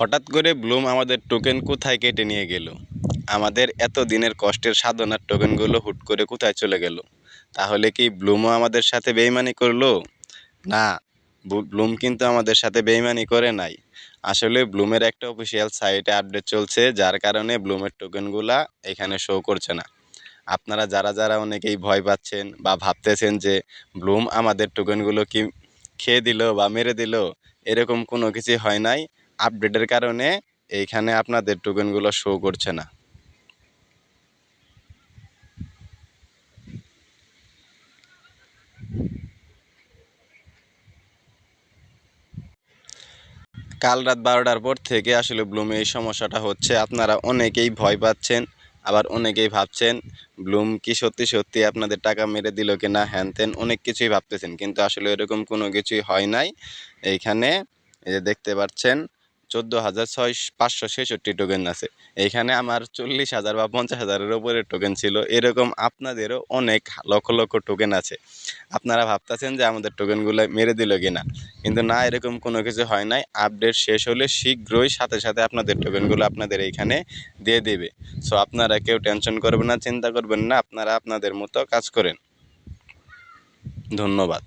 হঠাৎ করে ব্লুম আমাদের টোকেন কোথায় কেটে নিয়ে গেল? আমাদের এত দিনের কষ্টের সাধনার টোকেনগুলো হুট করে কোথায় চলে গেল? তাহলে কি ব্লুমও আমাদের সাথে বেইমানি করলো? না, ব্লুম কিন্তু আমাদের সাথে বেইমানি করে নাই। আসলে ব্লুমের একটা অফিসিয়াল সাইটে আপডেট চলছে, যার কারণে ব্লুমের টোকেনগুলা এখানে শো করছে না। আপনারা যারা অনেকেই ভয় পাচ্ছেন বা ভাবতেছেন যে ব্লুম আমাদের টোকেনগুলো কি খেয়ে দিল বা মেরে দিল, এরকম কোনো কিছুই হয় নাই। আপডেটের কারণে এইখানে আপনাদের টোকেনগুলো শো করছে না। কাল রাত 12টার পর থেকে আসলে ব্লুমে এই সমস্যাটা হচ্ছে। আপনারা অনেকেই ভয় পাচ্ছেন, আবার অনেকেই ভাবছেন ব্লুম কি সত্যি সত্যি আপনাদের টাকা মেরে দিল কি না, হ্যান ত্যান অনেক কিছুই ভাবতেছেন, কিন্তু আসলে এরকম কোনো কিছুই হয় নাই। এইখানে এই যে দেখতে পাচ্ছেন 14,566 টোকেন আছে। এইখানে আমার 40,000 বা 50,000-এর উপরে টোকেন ছিল। এরকম আপনাদেরও অনেক লক্ষ লক্ষ টোকেন আছে। আপনারা ভাবতেছেন যে আমাদের টোকেনগুলো মেরে দিল কিনা, কিন্তু না, এরকম কোনো কিছু হয় নাই। আপডেট শেষ হলে শীঘ্রই সাথে সাথে আপনাদের টোকেনগুলো আপনাদের এইখানে দিয়ে দেবে। সো আপনারা কেউ টেনশন করবেন না, চিন্তা করবেন না, আপনারা আপনাদের মতো কাজ করেন। ধন্যবাদ।